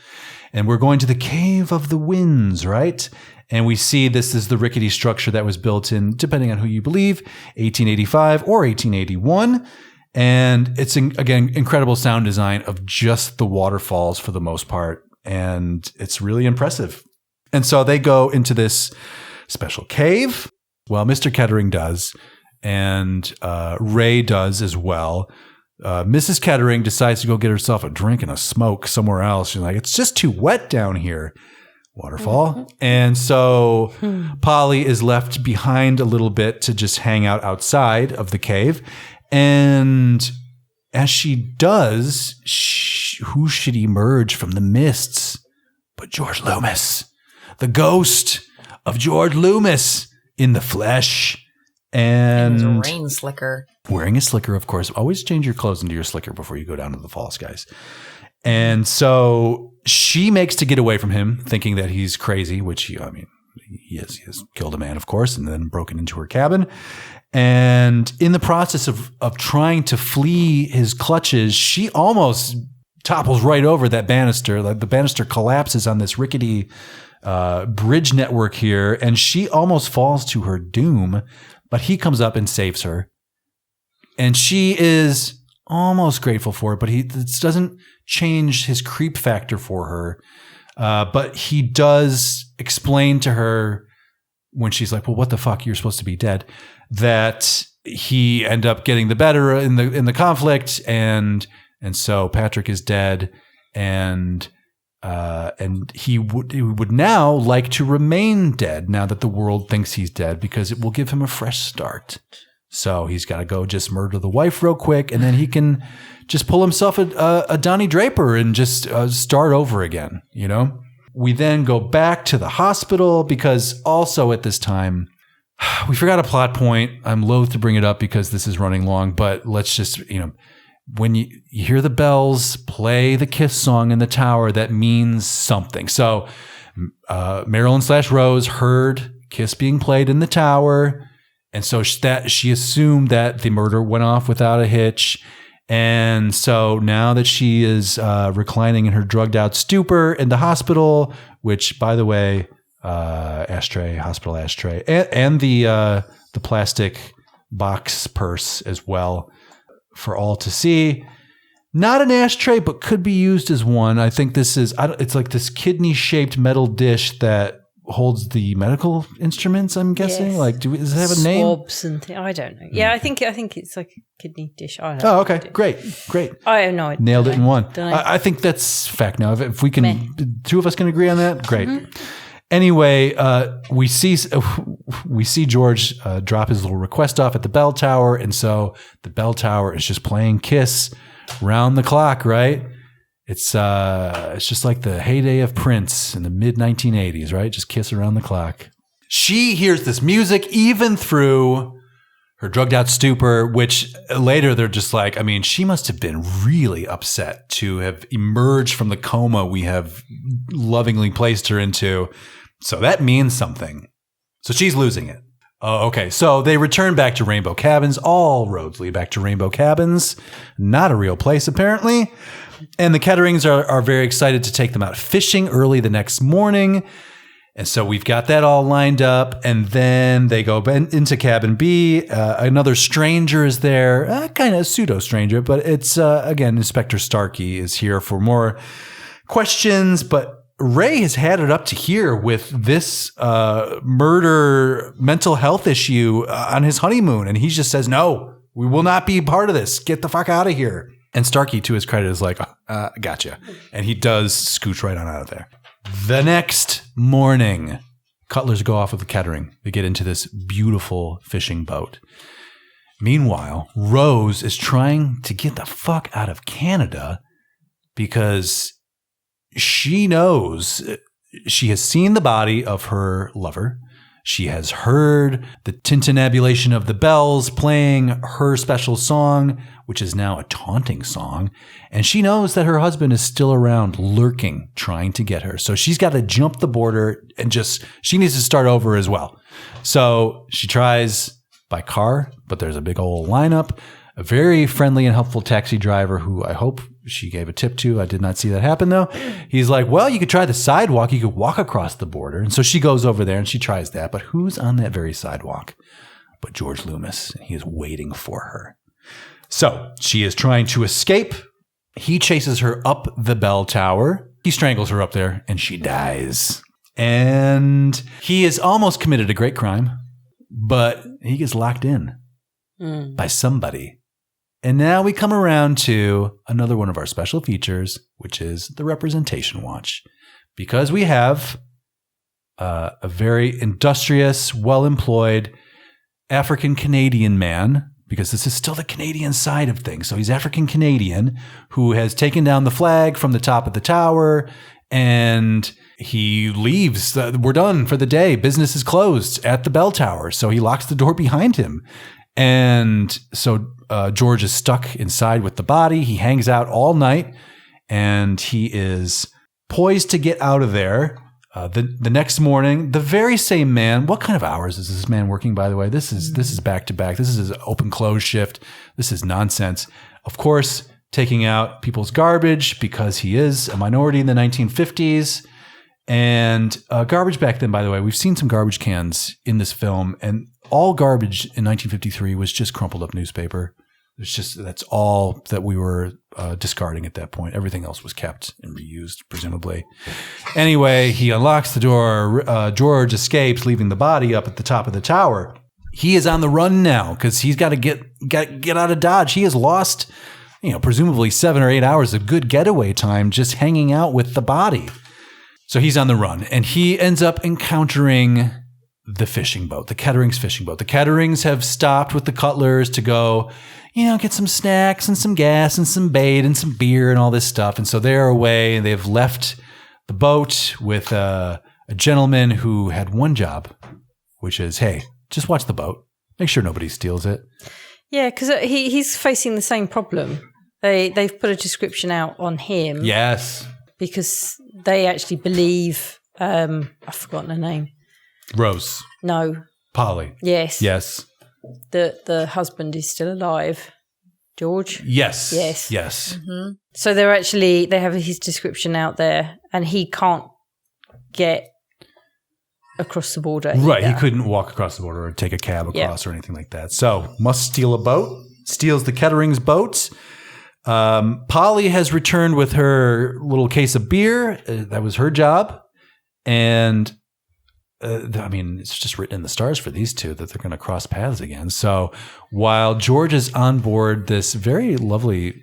And we're going to the Cave of the Winds, right? And we see this is the rickety structure that was built in, depending on who you believe, 1885 or 1881. And it's, again, incredible sound design of just the waterfalls for the most part. And it's really impressive. And so they go into this special cave. Well, Mr. Kettering does. And Ray does as well. Mrs. Kettering decides to go get herself a drink and a smoke somewhere else. She's like, it's just too wet down here. Waterfall. And so Polly is left behind a little bit to just hang out outside of the cave. And as she does, who should emerge from the mists but George Loomis, the ghost of George Loomis in the flesh. And rain slicker. Wearing a slicker, of course. Always change your clothes into your slicker before you go down to the falls, guys. And so she makes to get away from him, thinking that he's crazy, which he has killed a man, of course, and then broken into her cabin. And in the process of trying to flee his clutches, she almost topples right over that banister. Like the banister collapses on this rickety bridge network here, and she almost falls to her doom. But he comes up and saves her. And she is almost grateful for it, but this doesn't change his creep factor for her. But he does explain to her when she's like, well, what the fuck? You're supposed to be dead. That he ended up getting the better in the conflict. And so Patrick is dead. And he would now like to remain dead now that the world thinks he's dead, because it will give him a fresh start. So he's got to go just murder the wife real quick, and then he can just pull himself a Donnie Draper and just start over again, you know? We then go back to the hospital because also at this time, we forgot a plot point. I'm loath to bring it up because this is running long, but let's just, when you hear the bells play the Kiss song in the tower, that means something. So Marilyn / Rose heard Kiss being played in the tower. And so she assumed that the murder went off without a hitch. And so now that she is reclining in her drugged out stupor in the hospital, which, by the way, hospital ashtray, and the plastic box purse as well, for all to see. Not an ashtray, but could be used as one. I think this is, it's like this kidney-shaped metal dish that holds the medical instruments, I'm guessing. Yes. Like, does it have a name? Swabs and things. I don't know. Yeah, I think it's like a kidney dish. I don't know. Oh, okay. Great. I have no idea. Nailed it in one. Don't know. I think that's fact now. If we can, two of us can agree on that, great. Anyway, we see George drop his little request off at the bell tower, and so the bell tower is just playing Kiss round the clock, right? It's just like the heyday of Prince in the mid 1980s, right? Just Kiss around the clock. She hears this music even through her drugged out stupor, which later they're just like, she must have been really upset to have emerged from the coma we have lovingly placed her into. So that means something. So she's losing it. Oh, okay. So they return back to Rainbow Cabins. All roads lead back to Rainbow Cabins. Not a real place, apparently. And the Ketterings are very excited to take them out fishing early the next morning. And so we've got that all lined up. And then they go into cabin B. Another stranger is there, kind of pseudo stranger, but it's, again, Inspector Starkey is here for more questions. But Ray has had it up to here with this murder mental health issue on his honeymoon. And he just says, no, we will not be part of this. Get the fuck out of here. And Starkey, to his credit, is like, gotcha. And he does scooch right on out of there. The next morning, Cutlers go off with the Kettering. They get into this beautiful fishing boat. Meanwhile, Rose is trying to get the fuck out of Canada because she knows she has seen the body of her lover. She has heard the tintinnabulation of the bells playing her special song, which is now a taunting song. And she knows that her husband is still around lurking, trying to get her. So she's got to jump the border and she needs to start over as well. So she tries by car, but there's a big old lineup. A very friendly and helpful taxi driver who I hope she gave a tip to. I did not see that happen, though. He's like, well, you could try the sidewalk. You could walk across the border. And so she goes over there and she tries that. But who's on that very sidewalk but George Loomis? And he is waiting for her. So she is trying to escape. He chases her up the bell tower. He strangles her up there and she dies. And he has almost committed a great crime, but he gets locked in by somebody. And now we come around to another one of our special features, which is the representation watch. Because we have a very industrious, well-employed African-Canadian man, because this is still the Canadian side of things. So he's African-Canadian who has taken down the flag from the top of the tower and he leaves. We're done for the day. Business is closed at the bell tower. So he locks the door behind him. And so George is stuck inside with the body. He hangs out all night and he is poised to get out of there. The next morning, the very same man. What kind of hours is this man working, by the way? This is back to back. This is his open close shift. This is nonsense. Of course, taking out people's garbage because he is a minority in the 1950s. And garbage back then, by the way, we've seen some garbage cans in this film, and all garbage in 1953 was just crumpled up newspaper. That's all that we were discarding at that point. Everything else was kept and reused, presumably. Anyway, he unlocks the door. George escapes, leaving the body up at the top of the tower. He is on the run now because he's got to get out of Dodge. He has lost, presumably 7 or 8 hours of good getaway time just hanging out with the body. So he's on the run, and he ends up encountering the fishing boat, the Kettering's fishing boat. The Ketterings have stopped with the Cutlers to go, get some snacks and some gas and some bait and some beer and all this stuff. And so they're away, and they've left the boat with a gentleman who had one job, which is, hey, just watch the boat. Make sure nobody steals it. Yeah, because he's facing the same problem. They've put a description out on him. Yes. Because they actually believe, I've forgotten her name. Rose. No. Polly. Yes. Yes. The husband is still alive. George? Yes. Yes. Yes. Mm-hmm. So they have his description out there, and he can't get across the border. Right. Either. He couldn't walk across the border or take a cab across or anything like that. So must steal a boat, steals the Kettering's boat. Polly has returned with her little case of beer. That was her job. And it's just written in the stars for these two that they're going to cross paths again. So while George is on board this very lovely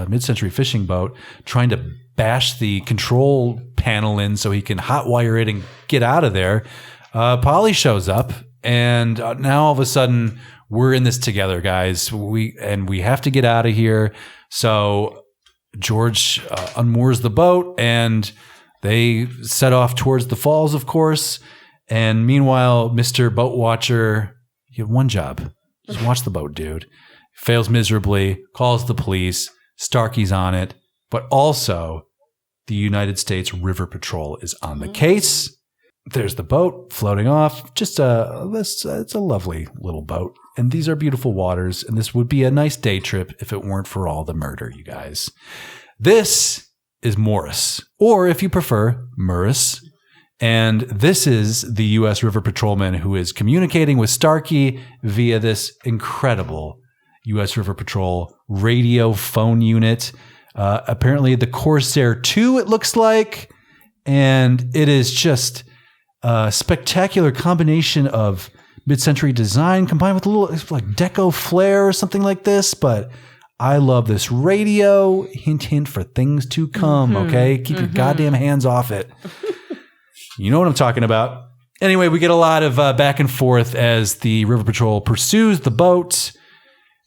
mid-century fishing boat, trying to bash the control panel in so he can hotwire it and get out of there, Polly shows up. And now all of a sudden, we're in this together, guys. We have to get out of here. So George unmoors the boat and they set off towards the falls, of course. And meanwhile, Mr. Boat Watcher, you have one job. Just watch the boat, dude. Fails miserably, calls the police. Starkey's on it. But also, the United States River Patrol is on the case. There's the boat floating off. It's a lovely little boat. And these are beautiful waters. And this would be a nice day trip if it weren't for all the murder, you guys. This is Morris, or if you prefer, Murris. And this is the U.S. River Patrolman who is communicating with Starkey via this incredible U.S. River Patrol radio phone unit. Apparently the Corsair 2, it looks like. And it is just a spectacular combination of mid-century design combined with a little like deco flair or something like this. But I love this radio. Hint, hint for things to come, okay? Keep your goddamn hands off it. You know what I'm talking about. Anyway, we get a lot of back and forth as the River Patrol pursues the boat.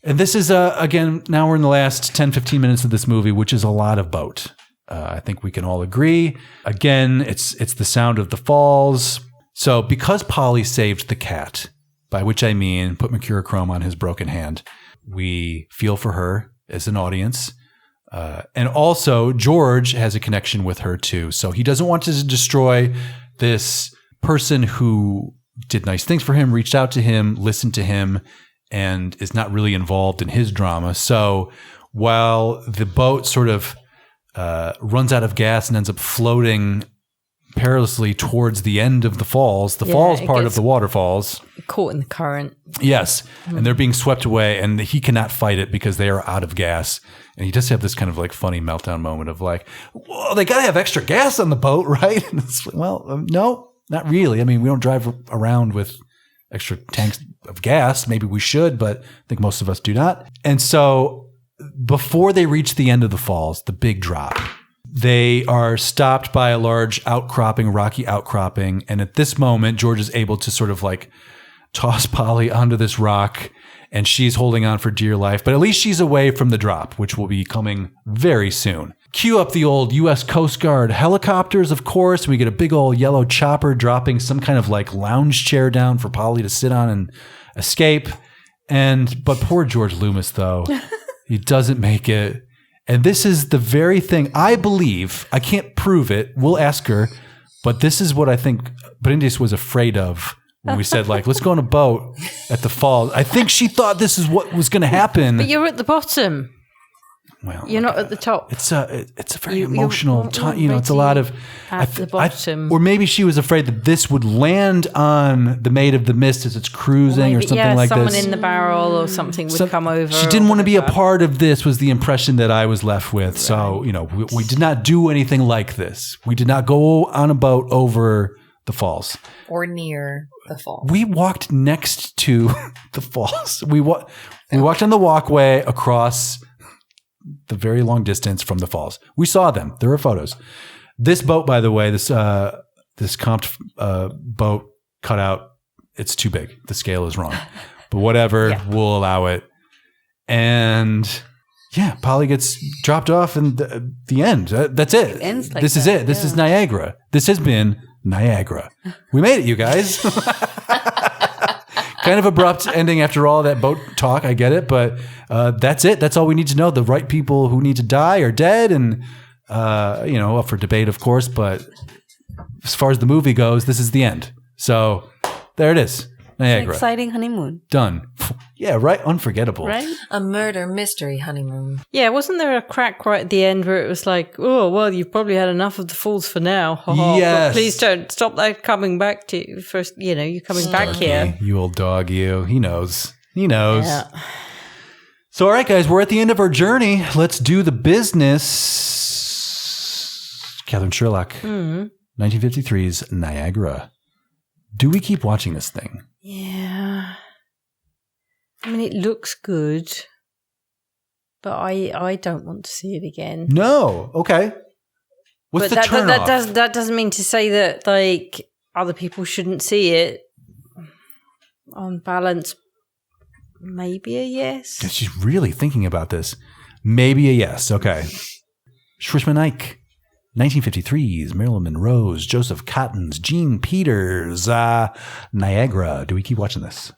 And this is, again, now we're in the last 10, 15 minutes of this movie, which is a lot of boat. I think we can all agree. Again, it's the sound of the falls. So because Polly saved the cat, by which I mean put mercurochrome on his broken hand, we feel for her as an audience. And also, George has a connection with her too. So he doesn't want to destroy this person who did nice things for him, reached out to him, listened to him, and is not really involved in his drama. So while the boat sort of runs out of gas and ends up floating perilously towards the end of the falls part of the waterfalls. Caught in the current. Yes. And they're being swept away, and he cannot fight it because they are out of gas. And he does have this kind of like funny meltdown moment of like, well, they got to have extra gas on the boat, right? And it's like, well, no, not really. I mean, we don't drive around with extra tanks of gas. Maybe we should, but I think most of us do not. And so before they reach the end of the falls, the big drop, they are stopped by a large rocky outcropping. And at this moment, George is able to sort of like toss Polly onto this rock, and she's holding on for dear life. But at least she's away from the drop, which will be coming very soon. Cue up the old U.S. Coast Guard helicopters, of course. We get a big old yellow chopper dropping some kind of like lounge chair down for Polly to sit on and escape. But poor George Loomis, though, he doesn't make it. And this is the very thing I believe, I can't prove it, we'll ask her, but this is what I think Brindis was afraid of when we said, like, let's go on a boat at the falls. I think she thought this is what was going to happen. But you're at the bottom. Well, you're not at the top. It's a very emotional time. You know, it's a lot of at the bottom. Or maybe she was afraid that this would land on the Maid of the Mist as it's cruising or something like someone this. In the barrel or something would come over. She didn't want to be a part of this, was the impression that I was left with. Right. So, you know, we did not do anything like this. We did not go on a boat over the falls. Or near the falls. We walked next to the falls. We walked on the walkway across the very long distance from the falls. We saw them. There are photos. This boat, by the way, this comped boat cutout, it's too big. The scale is wrong. But whatever, we'll allow it. And yeah, Polly gets dropped off in the end. That's it. It ends like this is it. This is Niagara. This has been Niagara. We made it, you guys. Kind of abrupt ending after all that boat talk. I get it, but that's it. That's all we need to know. The right people who need to die are dead, and up for debate, of course. But as far as the movie goes, this is the end. So there it is, Niagara. An exciting honeymoon. Done. Yeah, right. Unforgettable. Right? A murder mystery honeymoon. Yeah, wasn't there a crack right at the end where it was like, oh, well, you've probably had enough of the falls for now. Yes. But please don't stop that coming back to you. First, you're coming back here. You old dog, you. He knows. He knows. Yeah. So, all right, guys, we're at the end of our journey. Let's do the business. Katherine Sherlock, 1953's Niagara. Do we keep watching this thing? Yeah. I mean, it looks good, but I don't want to see it again. No. Okay. What's the turn-off? That doesn't mean to say that, like, other people shouldn't see it. On balance, maybe a yes. She's really thinking about this. Maybe a yes. Okay. Shrishma Naik, 1953's Marilyn Monroe's, Joseph Cotten's, Jean Peters, Niagara. Do we keep watching this?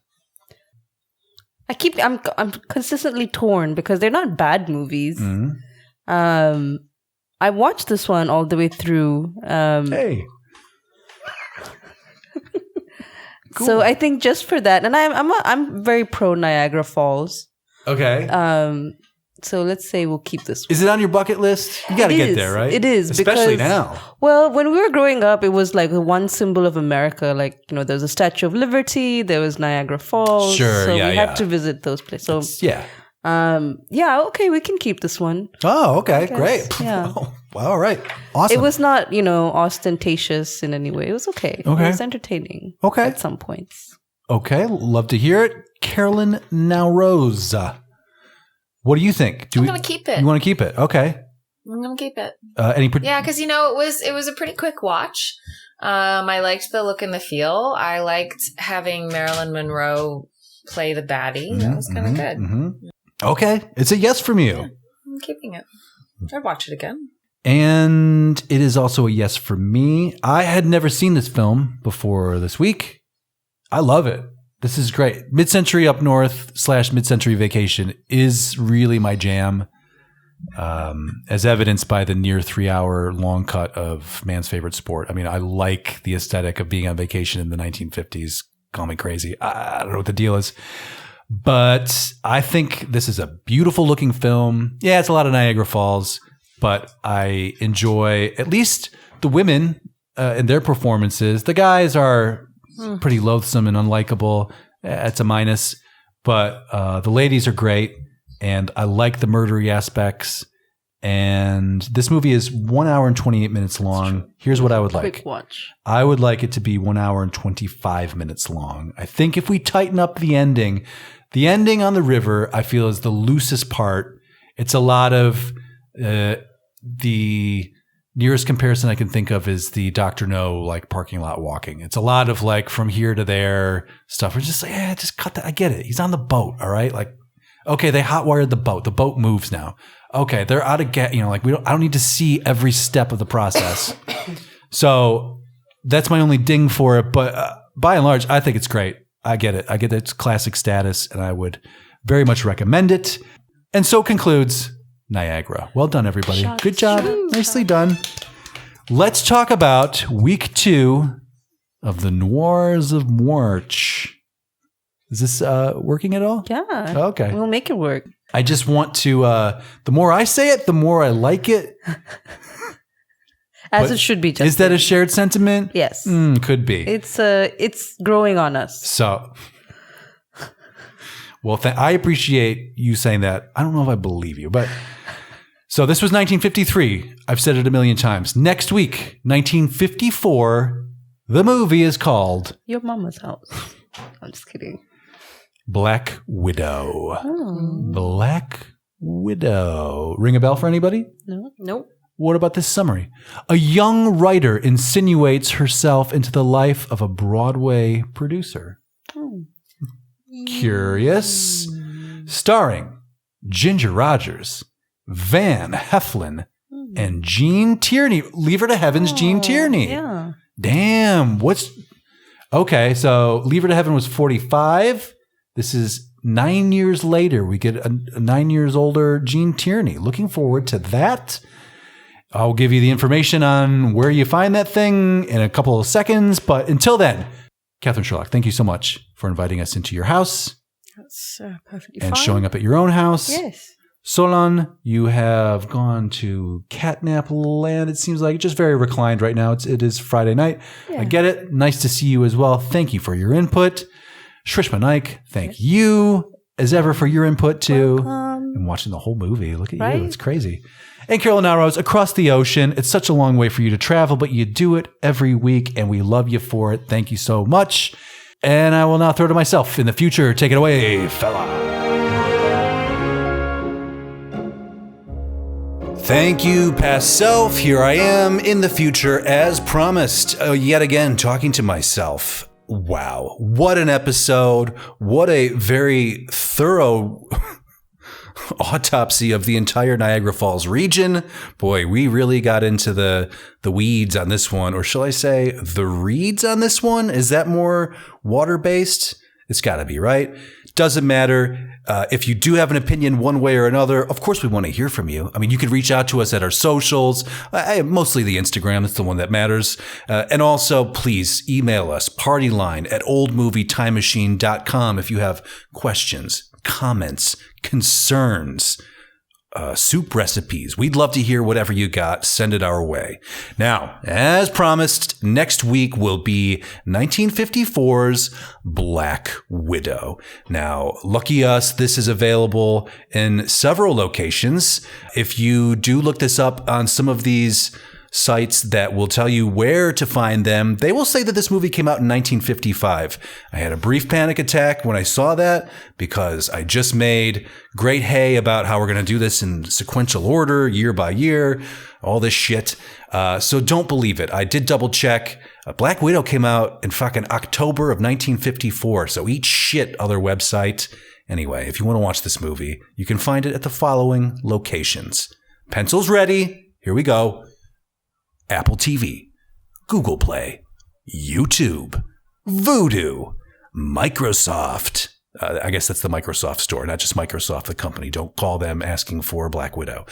I'm consistently torn because they're not bad movies. Mm-hmm. I watched this one all the way through. Hey. Cool. So I think just for that, and I'm very pro Niagara Falls. Okay. So let's say we'll keep this one. Is it on your bucket list? You got to get there, right? It is. Especially now. Well, when we were growing up, it was like the one symbol of America. Like, there was a Statue of Liberty. There was Niagara Falls. Sure, so we had to visit those places. So, okay, we can keep this one. Oh, okay, great. Yeah. Well, all right. Awesome. It was not, ostentatious in any way. It was okay. Okay. It was entertaining. Okay. At some points. Okay, love to hear it. Carolyn Naoroz. What do you think? I'm going to keep it. You want to keep it? Okay. I'm going to keep it. Yeah, because, it was a pretty quick watch. I liked the look and the feel. I liked having Marilyn Monroe play the baddie. That was kind of good. Mm-hmm. Okay. It's a yes from you. Yeah, I'm keeping it. I'd watch it again. And it is also a yes for me. I had never seen this film before this week. I love it. This is great. Mid-century up north / mid-century vacation is really my jam, as evidenced by the near 3-hour long cut of Man's Favorite Sport. I mean, I like the aesthetic of being on vacation in the 1950s. Call me crazy. I don't know what the deal is. But I think this is a beautiful looking film. Yeah, it's a lot of Niagara Falls, but I enjoy at least the women and their performances. The guys are pretty loathsome and unlikable. It's a minus, but the ladies are great, and I like the murdery aspects. And this movie is 1 hour and 28 minutes long. Here's what I would like. Quick watch. I would like it to be 1 hour and 25 minutes long. I think if we tighten up the ending on the river, I feel is the loosest part. It's a lot of the nearest comparison I can think of is the Dr. No like parking lot walking. It's a lot of like from here to there stuff. We're just like, just cut that. I get it. He's on the boat. All right. Like, okay, they hotwired the boat. The boat moves now. Okay, they're out of gas. Like I don't need to see every step of the process. So that's my only ding for it. But by and large, I think it's great. I get it. I get its classic status, and I would very much recommend it. And so concludes Niagara. Well done, everybody. Good job. Nicely done. Let's talk about week 2 of the Noirs of Moirch. Is this working at all? Yeah. Okay. We'll make it work. I just want to, the more I say it, the more I like it. As it should be. Justin. Is that a shared sentiment? Yes. Could be. It's growing on us. So, well, I appreciate you saying that. I don't know if I believe you, but so this was 1953. I've said it a million times. Next week, 1954, the movie is called Your Mama's House. I'm just kidding. Black Widow. Black Widow. Ring a bell for anybody? No. Nope. What about this summary? A young writer insinuates herself into the life of a Broadway producer. Curious. Starring Ginger Rogers, Van Heflin, and Gene Tierney. Leave Her to Heaven's Gene Tierney. Yeah. Damn. Okay, so Leave Her to Heaven was 45. This is 9 years later. We get a 9 years older Gene Tierney. Looking forward to that. I'll give you the information on where you find that thing in a couple of seconds. But until then, Katherine Sherlock, thank you so much for inviting us into your house. That's perfectly and fine. showing up at your own house. Yes. Solon, you have gone to catnap land. It seems like just very reclined right now. It is Friday night. Yeah. I get it. Nice to see you as well. Thank you for your input. Shrishma Naik, thank you as ever for your input too. Welcome. And watching the whole movie. Look at Right? you. It's crazy. And Carolyn Naoroz, across the ocean. It's such a long way for you to travel, but you do it every week and we love you for it. Thank you so much. And I will now throw to myself in the future. Take it away, fella. Thank you, past self. Here I am in the future as promised. Yet again, talking to myself. Wow. What an episode. What a very thorough autopsy of the entire Niagara Falls region. Boy, we really got into the weeds on this one. Or shall I say the reeds on this one? Is that more water-based? It's got to be, right? Doesn't matter. If you do have an opinion one way or another, of course we want to hear from you. I mean, you can reach out to us at our socials, mostly the Instagram. That's the one that matters. And also, please email us, partyline@oldmovietimemachine.com if you have questions, comments, concerns, soup recipes. We'd love to hear whatever you got. Send it our way. Now, as promised, next week will be 1954's Black Widow. Now, lucky us, this is available in several locations. If you do look this up on some of these sites that will tell you where to find them, they will say that this movie came out in 1955. I had a brief panic attack when I saw that because I just made great hay about how we're going to do this in sequential order, year by year, all this shit. So don't believe it. I did double check. Black Widow came out in fucking October of 1954, so eat shit, other website. Anyway, if you want to watch this movie, you can find it at the following locations. Pencils ready. Here we go. Apple TV, Google Play, YouTube, Vudu, Microsoft. I guess that's the Microsoft store, not just Microsoft, the company. Don't call them asking for Black Widow.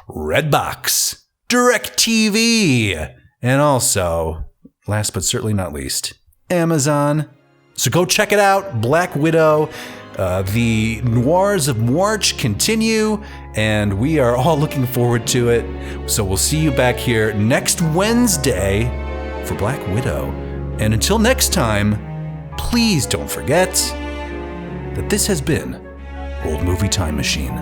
Redbox, DirecTV, and also, last but certainly not least, Amazon. So go check it out, Black Widow. The Noirs of Moirch continue, and we are all looking forward to it. So we'll see you back here next Wednesday for Black Widow. And until next time, please don't forget that this has been Old Movie Time Machine.